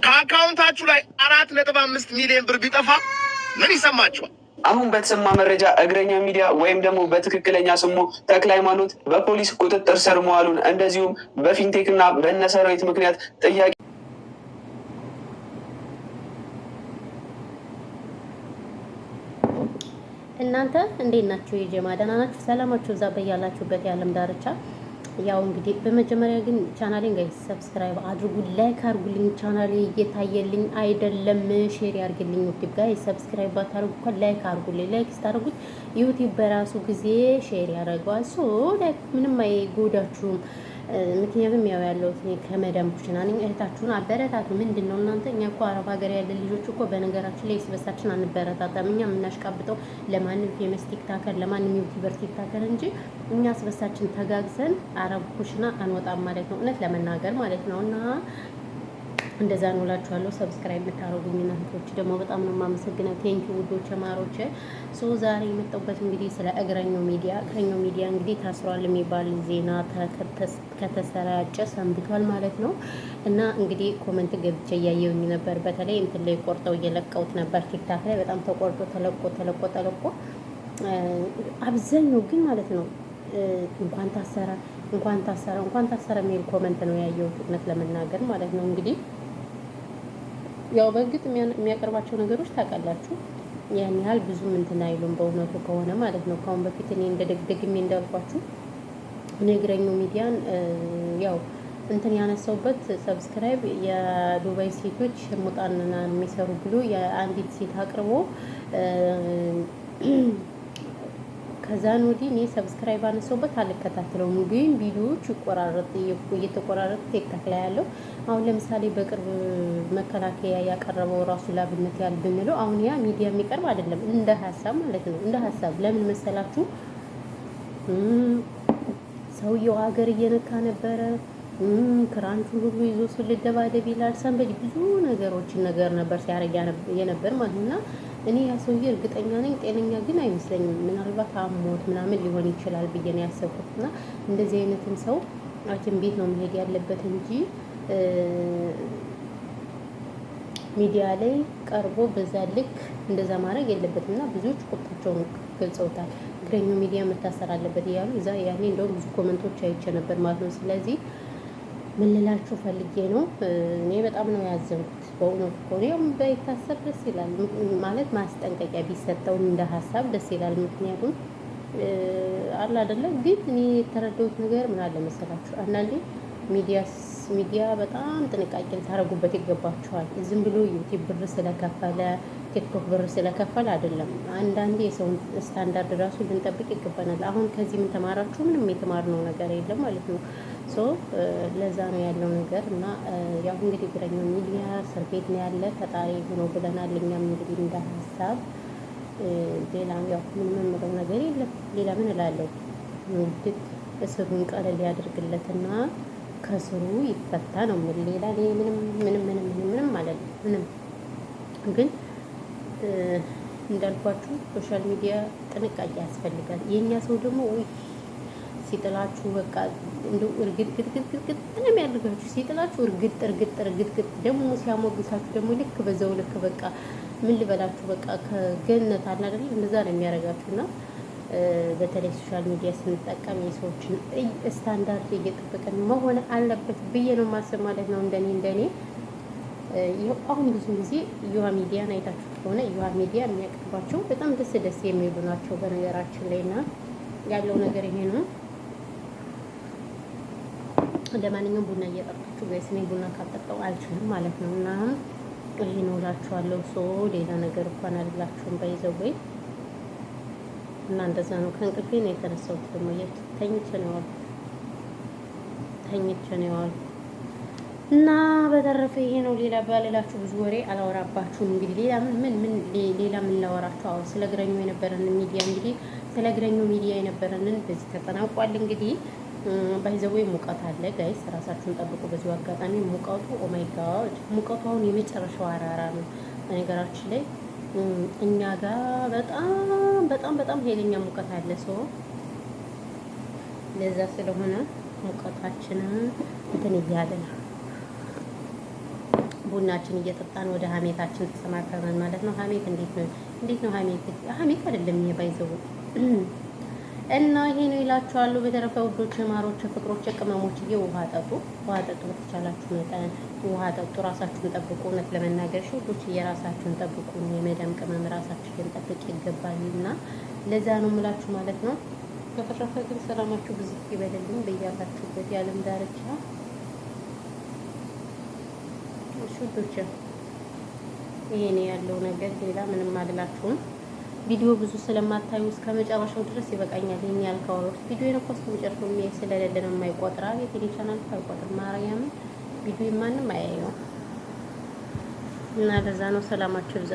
ከአካውንታችሁ ላይ 4.5 ሚሊዮን ብር ቢጠፋ ምን ይሰማችኋል? አሁን በተሰማ መረጃ እግረኛ ሚዲያ ወይም ደግሞ በትክክለኛ ስሙ ተክለ ሃይማኖት በፖሊስ ቁጥጥር ስር መዋሉን እንደዚሁም በፊንቴክ እና በነሰራዊት ምክንያት ጥያቄ እናንተ እንዴት ናችሁ? የጀማ ደህና ናችሁ? ሰላማችሁ እዛ በያላችሁበት የዓለም ዳርቻ። ያው እንግዲህ በመጀመሪያ ግን ቻናሌን ጋይስ ሰብስክራይብ አድርጉ፣ ላይክ አድርጉልኝ። ቻናሌ እየታየልኝ አይደለም፣ ሼር ያርግልኝ። ዩቲዩብ ጋይስ ሰብስክራይብ ባታርጉ እኮ ላይክ አድርጉልኝ። ላይክ ስታደርጉት ዩቲዩብ በራሱ ጊዜ ሼር ያደርገዋል። ሶ ላይክ ምንም አይጎዳችሁም። ምክንያቱም ያው ያለው ከመዳም ኩሽና ነኝ። እህታችሁን አበረታቱ። ምንድን ነው እናንተ እኛ እኮ አረብ ሀገር ያለ ልጆች እኮ በነገራችን ላይ ስበሳችን አንበረታታም። እኛ የምናሽቃብጠው ለማንም ፌመስ ቲክታከር ለማንም ዩቲዩበር ቲክታከር እንጂ እኛ ስበሳችን ተጋግዘን አረብ ኩሽና አንወጣም ማለት ነው። እውነት ለመናገር ማለት ነው። እና እንደዛ ነው እላችኋለሁ። ሰብስክራይብ የምታደርጉኝ እናቶች ደግሞ በጣም ነው የማመሰግነው። ቴንኪ ውዶች ማሮች። ሶ ዛሬ የመጣሁበት እንግዲህ ስለ እግረኛው ሚዲያ እንግዲህ ታስሯል የሚባል ዜና ከተሰራጨ ሰንብቷል ማለት ነው። እና እንግዲህ ኮመንት ገብቼ እያየሁኝ ነበር። በተለይ እንትን ላይ ቆርጠው እየለቀውት ነበር ቲክታክ ላይ በጣም ተቆርጦ ተለቆ አብዛኛው ግን ማለት ነው እንኳን ታሰረ የሚል ኮመንት ነው ያየሁት እውነት ለመናገር ማለት ነው። እንግዲህ ያው በእርግጥ የሚያቀርባቸው ነገሮች ታውቃላችሁ ያን ያህል ብዙም እንትን አይሉም በእውነቱ ከሆነ ማለት ነው። ካሁን በፊት እኔ ደግሜ እንዳልኳችሁ እግረኛው ሚዲያን ያው እንትን ያነሳውበት ሰብስክራይብ የዱባይ ሴቶች ሙጣንና የሚሰሩ ብሎ የአንዲት ሴት አቅርቦ ከዛን ወዲህ እኔ ሰብስክራይብ አነሳውበት አልከታተለውም። ግን ቪዲዮዎች እየተቆራረጡ ቲክታክ ላይ ያለው አሁን ለምሳሌ በቅርብ መከላከያ ያቀረበው ራሱ ላብነት ያህል ብንለው አሁን ያ ሚዲያ የሚቀርብ አይደለም እንደ ሀሳብ ማለት ነው። እንደ ሀሳብ ለምን መሰላችሁ? ሰውየው ሀገር እየነካ ነበረ። ክራንቹን ሁሉ ይዞ ስለደባደብ ይላል። ሰንበጅ ብዙ ነገር ነበር ሲያረግ የነበር ማለት ነው። እኔ ያ ሰውዬ እርግጠኛ ነኝ ጤነኛ ግን አይመስለኝም። ምናልባት አሞት ምናምን ሊሆን ይችላል ብዬ ነው ያሰብኩት። እና እንደዚህ አይነትን ሰው ሐኪም ቤት ነው መሄድ ያለበት እንጂ ሚዲያ ላይ ቀርቦ በዛ ልክ እንደዛ ማድረግ የለበትም። እና ብዙዎች ቁጣቸውን ገልጸውታል። እግረኛው ሚዲያ መታሰር አለበት እያሉ እዛ ያኔ እንደውም ብዙ ኮመንቶች አይቼ ነበር ማለት ነው። ስለዚህ ምን ልላችሁ ፈልጌ ነው እኔ በጣም ነው ያዘንኩት በእውነቱ ከሆነ ያው ባይታሰር ደስ ይላል ማለት ማስጠንቀቂያ ቢሰጠው እንደ ሀሳብ ደስ ይላል። ምክንያቱም አለ አይደለ። ግን እኔ የተረዳሁት ነገር ምን አለ መሰላችሁ? አንዳንዴ ሚዲያ በጣም ጥንቃቄ ልታደርጉበት ይገባችኋል። ዝም ብሎ ዩቲዩብ ብር ስለከፈለ ቲክቶክ ብር ስለከፈለ አይደለም። አንዳንዴ የሰውን ስታንዳርድ ራሱ ልንጠብቅ ይገባናል። አሁን ከዚህ ምን ተማራችሁ? ምንም የተማርነው ነገር የለም ማለት ነው። ሶ ለዛ ነው ያለው ነገር። እና ያው እንግዲህ እግረኛው ሚዲያ እስር ቤት ነው ያለ ፈጣሪ ሆኖ ብለናል። እኛም እንግዲህ እንደ ሀሳብ ሌላ ያው ምንም የምለው ነገር የለም። ሌላ ምን እላለሁ? እንግዲህ እስሩን ቀለል ያድርግለትና ከስሩ ይፈታ ነው ምን ሌላ ምንም ማለት ነው። ምንም ግን እንዳልኳችሁ ሶሻል ሚዲያ ጥንቃቄ ያስፈልጋል። የኛ ሰው ደግሞ ሲጥላችሁ በቃ እንደው እርግጥ ምንም ያድርጋችሁ ሲጥላችሁ እርግጥ ደግሞ ሲያሞግሳችሁ ደግሞ ልክ በዛው ልክ በቃ ምን ልበላችሁ በቃ ከገነት አለ አይደል እንደዛ ነው የሚያረጋችሁና በተለይ ሶሻል ሚዲያ ስንጠቀም የሰዎችን ስታንዳርድ እየጠበቀን መሆን አለበት ብዬ ነው ማሰብ ማለት ነው። እንደኔ አሁን ብዙ ጊዜ ዩሃ ሚዲያን አይታችሁ ከሆነ ዩሃ ሚዲያ የሚያቀርባቸው በጣም ደስ የሚሉ ናቸው በነገራችን ላይ። እና ያለው ነገር ይሄ ነው። ለማንኛውም ቡና እየጠጣችሁ ጋይስ፣ እኔ ቡና ካልጠጣሁ አልችልም ማለት ነው። እና ይሄ ነው እላችኋለሁ። ሶ ሌላ ነገር እንኳን አልላችሁም ባይዘው ወይ እና እንደዛ ነው። ከእንቅልፌ ነው የተነሳሁት። ደግሞ ተኝቼ ነው የዋልኩት። እና በተረፈ ይሄ ነው። ሌላ ባልላችሁ ብዙ ወሬ አላወራባችሁም። እንግዲህ ሌላ ምን ላወራችሁ? አሁን ስለ እግረኛው የነበረን ሚዲያ እንግዲህ ስለ እግረኛው ሚዲያ የነበረንን በዚህ ተጠናቋል። እንግዲህ ባይዘዌ ሙቀት አለ ጋይስ፣ ራሳችሁን ጠብቁ። በዚሁ አጋጣሚ ሙቀቱ ኦ ማይ ጋድ ሙቀቱ አሁን የመጨረሻው አራራ ነው በነገራችን ላይ እኛ ጋር በጣም ኃይለኛ ሙቀት አለ። ሰው ለዛ ስለሆነ ሙቀታችንን እንትን እያለ ነው ቡናችን እየጠጣን ወደ ሀሜታችን ተሰማርተናል ማለት ነው። ሀሜት እንዴት ነው ሀሜት አይደለም የባይዘው እና ይሄ ነው ይላችኋለሁ። በተረፈ ውዶች፣ ማሮች፣ ፍቅሮች፣ ቅመሞች ውሃ ጠጡ፣ በተቻላችሁ መጠን ውሃ ጠጡ፣ ራሳችሁን ጠብቁ። እውነት ለመናገር ውዶች የራሳችሁን ጠብቁ። የመዳም ቅመም ራሳችሁን ጠብቅ ይገባል እና ለዛ ነው የምላችሁ ማለት ነው። በተረፈ ግን ሰላማችሁ ብዙ ይበልልኝ በያላችሁበት የዓለም ዳርቻ ውዶች። ይሄ ነው ያለው ነገር፣ ሌላ ምንም አልላችሁም። ቪዲዮ ብዙ ስለማታዩ እስከ መጨረሻው ድረስ ይበቃኛል። ይሄን ያልካወሩት ቪዲዮ ነው እስከ መጨረሻው የሚያይ ስለሌለ ነው የማይቆጥራ የቴሌ ቻናል አይቆጥር ማርያምን ቪዲዮ ማንም አያየው እና ለዛ ነው። ሰላማችሁ ይብዛ።